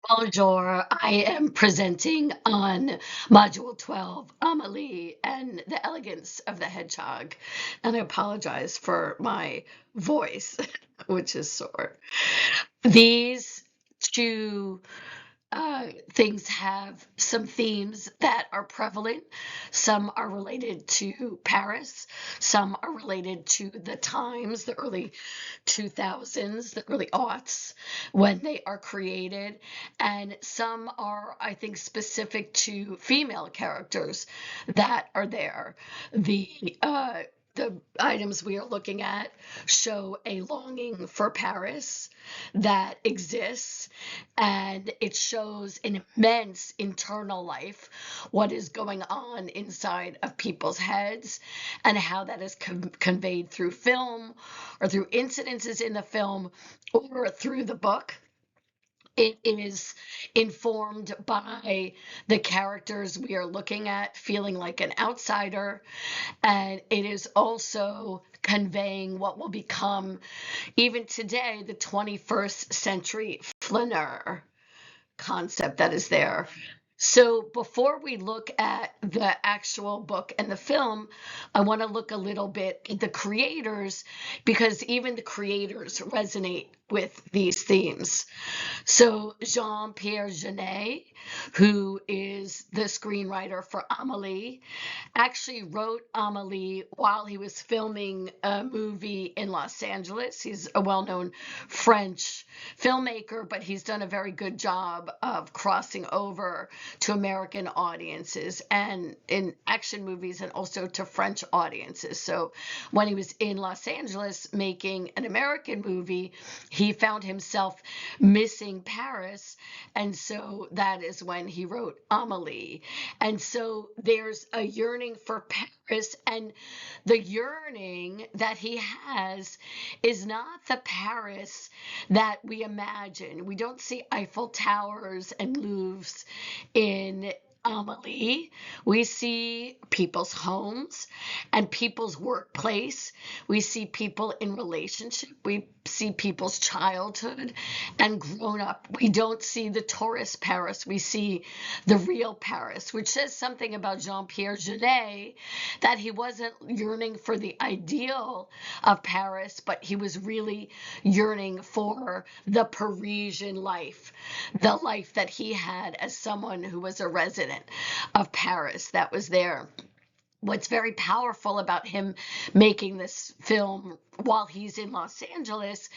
Bonjour, I am presenting on Module 12, Amelie and the Elegance of the Hedgehog. And I apologize for my voice, which is sore. These two things have some themes that are prevalent. Some are related to Paris, some are related to the times, the early 2000s, the early aughts, when they are created, and some are, I think, specific to female characters that are there. The items we are looking at show a longing for Paris that exists, and it shows an immense internal life, what is going on inside of people's heads, and how that is conveyed through film or through incidences in the film or through the book. It is informed by the characters we are looking at feeling like an outsider, and it is also conveying what will become, even today, the 21st century flaneur concept that is there. So before we look at the actual book and the film, I want to look a little bit at the creators, because even the creators resonate with these themes. So Jean-Pierre Jeunet, who is the screenwriter for Amélie, actually wrote Amélie while he was filming a movie in Los Angeles. He's a well-known French filmmaker, but he's done a very good job of crossing over to American audiences and in action movies, and also to French audiences. So when he was in Los Angeles making an American movie, he found himself missing Paris, and so that is when he wrote Amélie. And so there's a yearning for Paris, and the yearning that he has is not the Paris that we imagine. We don't see Eiffel Towers and Louvres in Amelie. We see people's homes and people's workplace. We see people in relationship. We see people's childhood and grown up. We don't see the tourist Paris. We see the real Paris, which says something about Jean-Pierre Jeunet, that he wasn't yearning for the ideal of Paris, but he was really yearning for the Parisian life, the life that he had as someone who was a resident of Paris that was there. What's very powerful about him making this film while he's in Los Angeles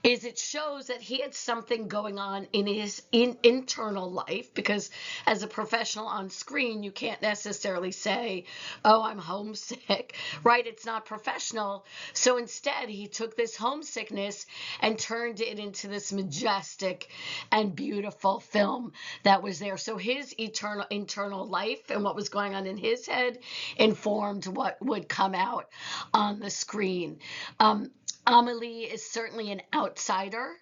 is it shows that he had something going on in his internal life, because as a professional on screen, you can't necessarily say, oh, I'm homesick, right? It's not professional. So instead, he took this homesickness and turned it into this majestic and beautiful film that was there. So his internal life and what was going on in his head informed what would come out on the screen. Amélie is certainly an outsider,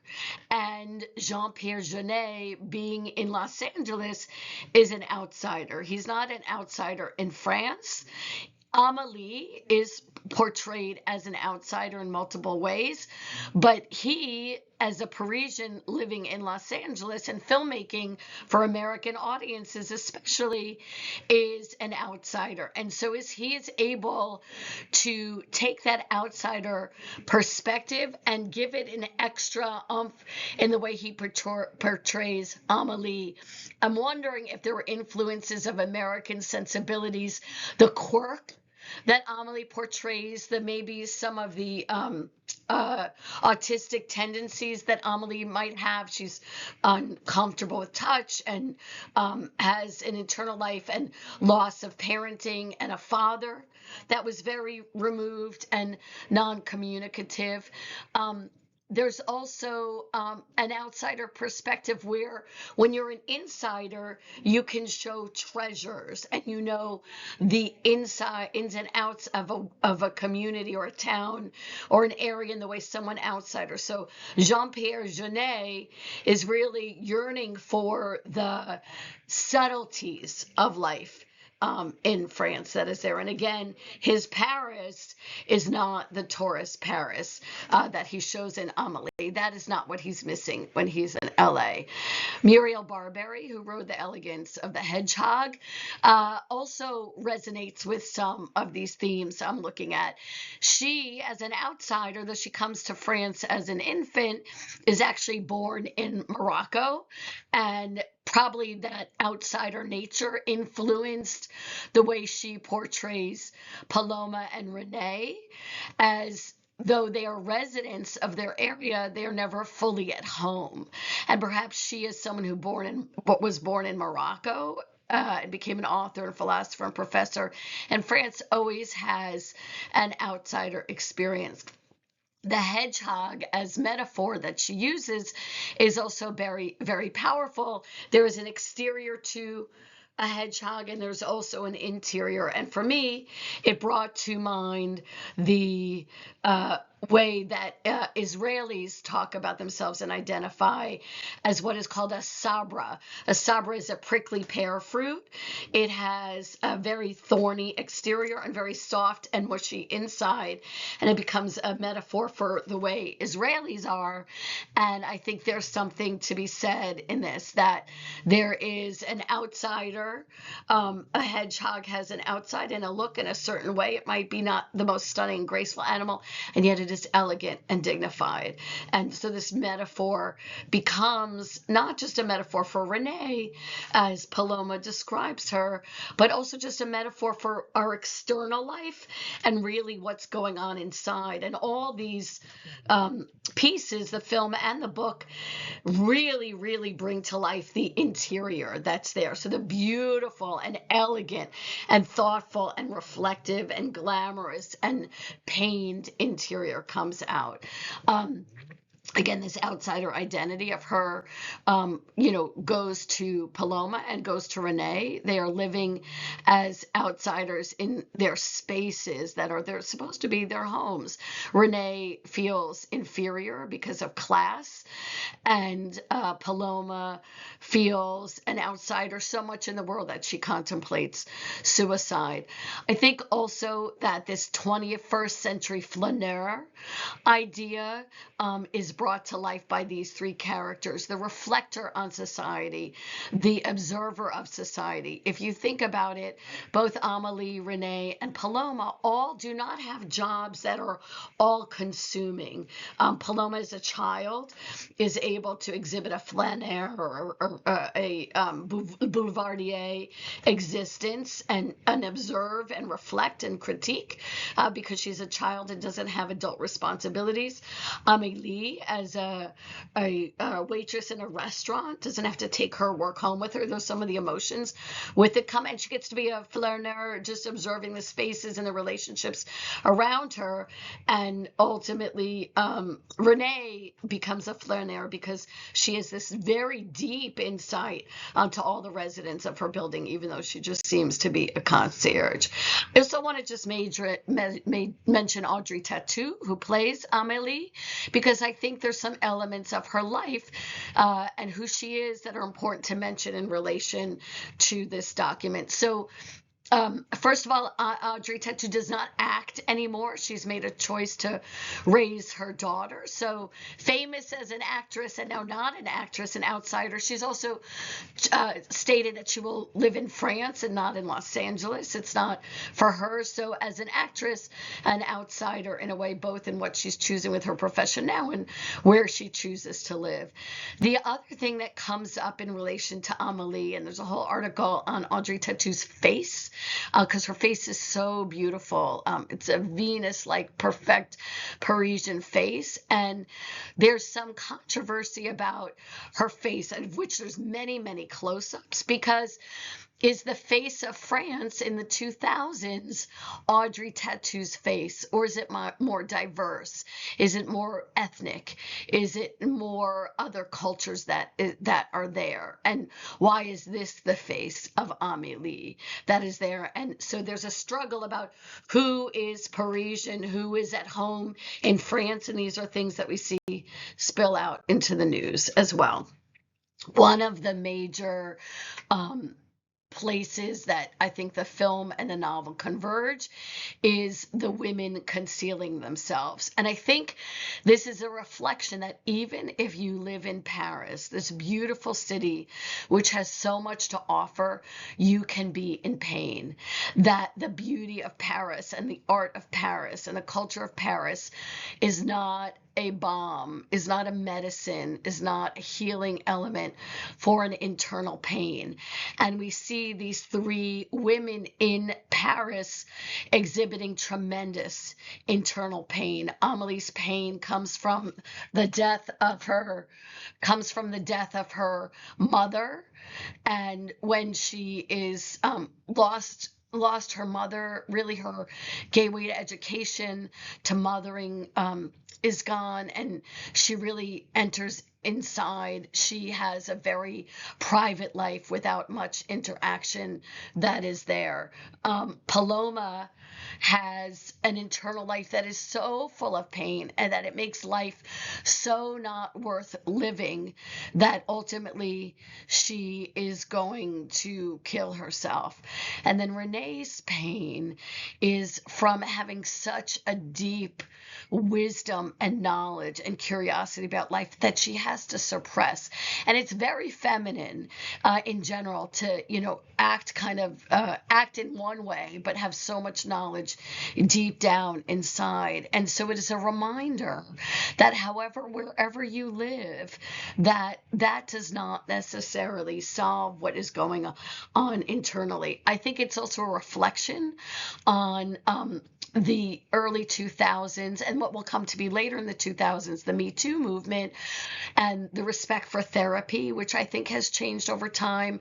and Jean-Pierre Jeunet, being in Los Angeles, is an outsider. He's not an outsider in France. Amélie is portrayed as an outsider in multiple ways, but he, as a Parisian living in Los Angeles and filmmaking for American audiences especially, is an outsider. And so he is able to take that outsider perspective and give it an extra oomph in the way he portrays Amélie. I'm wondering if there were influences of American sensibilities, the quirk that Amélie portrays, the maybe some of the autistic tendencies that Amélie might have. She's uncomfortable with touch and has an internal life and loss of parenting and a father that was very removed and non-communicative. There's also an outsider perspective where when you're an insider, you can show treasures and you know the ins and outs of a community or a town or an area in the way someone outsider. So Jean-Pierre Jeunet is really yearning for the subtleties of life, in France that is there. And again, his Paris is not the tourist Paris that he shows in Amelie. That is not what he's missing when he's in LA. Muriel Barberry, who wrote The Elegance of the Hedgehog, also resonates with some of these themes I'm looking at. She, as an outsider, though she comes to France as an infant, is actually born in Morocco, and probably that outsider nature influenced the way she portrays Paloma and Renee, as though they are residents of their area, they are never fully at home. And perhaps she is someone who was born in Morocco, and became an author and philosopher and professor. And France always has an outsider experience. The hedgehog as metaphor that she uses is also very, very powerful. There is an exterior to a hedgehog, and there's also an interior. And for me, it brought to mind the way that Israelis talk about themselves and identify as what is called a sabra. A sabra is a prickly pear fruit. It has a very thorny exterior and very soft and mushy inside, and it becomes a metaphor for the way Israelis are. And I think there's something to be said in this, that there is an outsider. A hedgehog has an outside and a look in a certain way. It might be not the most stunning, graceful animal, and yet it is elegant and dignified. And so this metaphor becomes not just a metaphor for Renee, as Paloma describes her, but also just a metaphor for our external life and really what's going on inside. And all these pieces, the film and the book, really, really bring to life the interior that's there. So the beautiful and elegant and thoughtful and reflective and glamorous and pained interior comes out. Again, this outsider identity of her, goes to Paloma and goes to Renee. They are living as outsiders in their spaces they're supposed to be their homes. Renee feels inferior because of class, and Paloma feels an outsider so much in the world that she contemplates suicide. I think also that this 21st century flaneur idea is brought to life by these three characters: the reflector on society, the observer of society. If you think about it, both Amelie, Renee, and Paloma all do not have jobs that are all consuming. Paloma, as a child, is able to exhibit a flaneur or a boulevardier existence and observe and reflect and critique because she's a child and doesn't have adult responsibilities. Amélie, as a waitress in a restaurant, doesn't have to take her work home with her, though some of the emotions with it come, and she gets to be a flaneur, just observing the spaces and the relationships around her. And ultimately, Renee becomes a flaneur because she has this very deep insight onto all the residents of her building, even though she just seems to be a concierge. I also want to just mention Audrey Tautou, who plays Amélie, because I think there's some elements of her life and who she is that are important to mention in relation to this document. So first of all, Audrey Tautou does not act anymore. She's made a choice to raise her daughter. So famous as an actress and now not an actress, an outsider, she's also stated that she will live in France and not in Los Angeles. It's not for her. So as an actress, an outsider in a way, both in what she's choosing with her profession now and where she chooses to live. The other thing that comes up in relation to Amélie, and there's a whole article on Audrey Tautou's face, because her face is so beautiful. It's a Venus-like perfect Parisian face, and there's some controversy about her face, of which there's many, many close-ups, because is the face of France in the 2000s Audrey Tautou's face, or is it more diverse? Is it more ethnic? Is it more other cultures that are there? And why is this the face of Amélie that is there? And so there's a struggle about who is Parisian, who is at home in France, and these are things that we see spill out into the news as well. One of the major places that I think the film and the novel converge is the women concealing themselves. And I think this is a reflection that even if you live in Paris, this beautiful city, which has so much to offer, you can be in pain. That the beauty of Paris and the art of Paris and the culture of Paris is not a balm, is not a medicine, is not a healing element for an internal pain. And we see these three women in Paris exhibiting tremendous internal pain. Amelie's pain comes from the death of her mother, and when she is lost her mother, really her gateway to education, to mothering, is gone, and she really enters inside. She has a very private life without much interaction that is there. Paloma has an internal life that is so full of pain and that it makes life so not worth living that ultimately she is going to kill herself. And then Renee's pain is from having such a deep wisdom and knowledge and curiosity about life that she has to suppress. And it's very feminine in general to, act in one way, but have so much knowledge deep down inside. And so it is a reminder that wherever you live, that does not necessarily solve what is going on internally. I think it's also a reflection on the early 2000s and what will come to be later in the 2000s, the Me Too movement, and the respect for therapy, which I think has changed over time,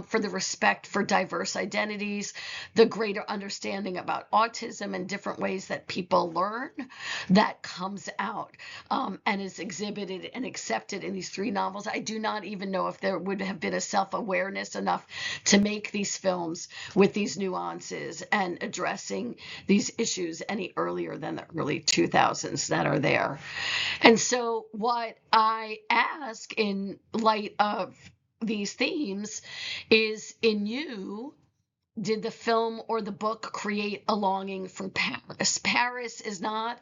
for the respect for diverse identities, the greater understanding about autism and different ways that people learn, that comes out and is exhibited and accepted in these three novels. I do not even know if there would have been a self-awareness enough to make these films with these nuances and addressing these issues any earlier than the early 2000s that are there. And so what I ask in light of these themes is, in you, did the film or the book create a longing for Paris? Paris is not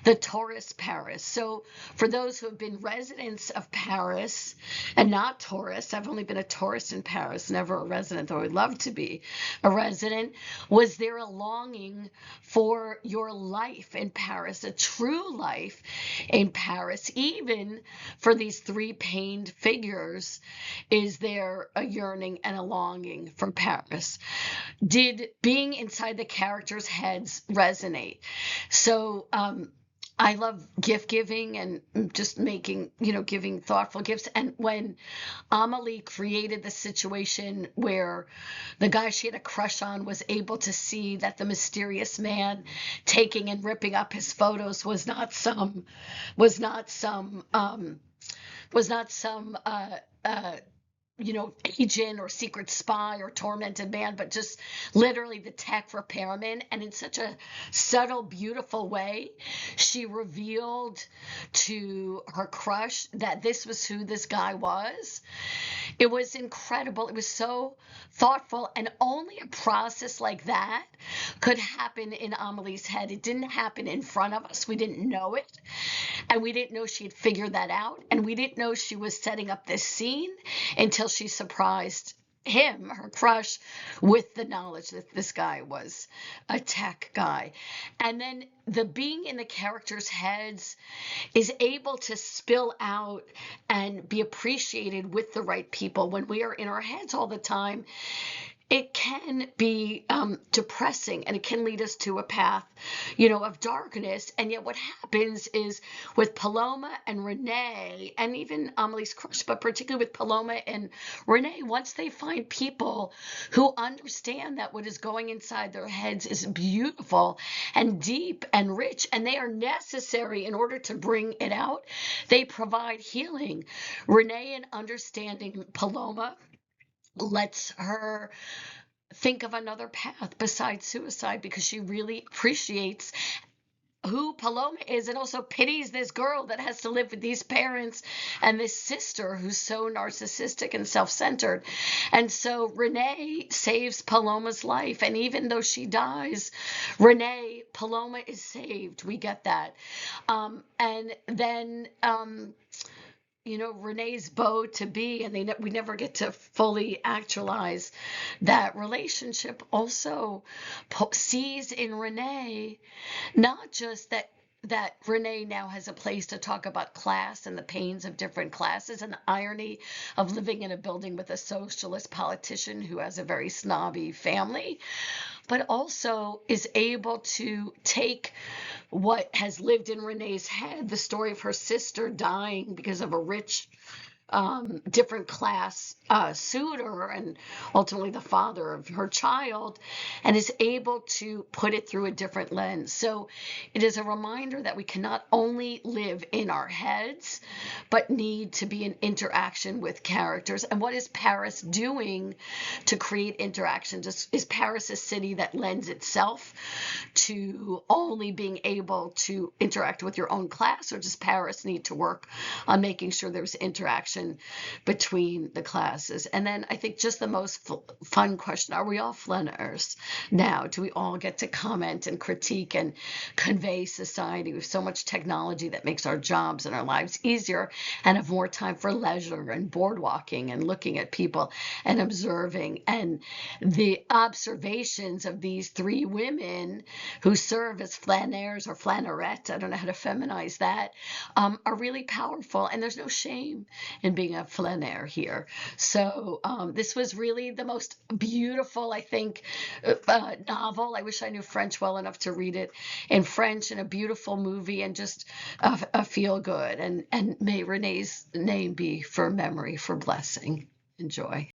the tourist Paris. So for those who have been residents of Paris and not tourists, I've only been a tourist in Paris, never a resident, though I'd love to be a resident. Was there a longing for your life in Paris, a true life in Paris? Even for these three pained figures, is there a yearning and a longing for Paris? Did being inside the characters' heads resonate? So I love gift giving and just making, giving thoughtful gifts. And when Amelie created the situation where the guy she had a crush on was able to see that the mysterious man taking and ripping up his photos was not some agent or secret spy or tormented man, but just literally the tech repairman. And in such a subtle, beautiful way, she revealed to her crush that this was who this guy was. It was incredible. It was so thoughtful, and only a process like that could happen in Amelie's head. It didn't happen in front of us. We didn't know it, and we didn't know she had figured that out, and we didn't know she was setting up this scene until she surprised him, her crush, with the knowledge that this guy was a tech guy. And then the being in the characters' heads is able to spill out and be appreciated with the right people. When we are in our heads all the time, it can be depressing, and it can lead us to a path, of darkness. And yet what happens is, with Paloma and Renee, and even Amelie's crush, but particularly with Paloma and Renee, once they find people who understand that what is going inside their heads is beautiful and deep and rich, and they are necessary in order to bring it out, they provide healing. Renee, in understanding Paloma, lets her think of another path besides suicide, because she really appreciates who Paloma is, and also pities this girl that has to live with these parents and this sister who's so narcissistic and self-centered. And so Renee saves Paloma's life, and even though she dies, Paloma is saved. We get that. And then Renee's beau to be, and we never get to fully actualize that relationship, also sees in Renee not just that Renee now has a place to talk about class and the pains of different classes and the irony of living in a building with a socialist politician who has a very snobby family, but also is able to take what has lived in Renee's head, the story of her sister dying because of a rich different class suitor and ultimately the father of her child, and is able to put it through a different lens. So it is a reminder that we cannot only live in our heads, but need to be in interaction with characters. And what is Paris doing to create interaction? Is Paris a city that lends itself to only being able to interact with your own class, or does Paris need to work on making sure there's interaction between the classes? And then I think just the most fun question, are we all flaneurs now? Do we all get to comment and critique and convey society with so much technology that makes our jobs and our lives easier, and have more time for leisure and board walking and looking at people and observing? And the observations of these three women who serve as flaneurs or flaneurettes, I don't know how to feminize that, are really powerful. And there's no shame in being a flaneur here. So this was really the most beautiful, I think, novel. I wish I knew French well enough to read it in French, and a beautiful movie, and just a feel good. And may Renee's name be for memory, for blessing. Enjoy.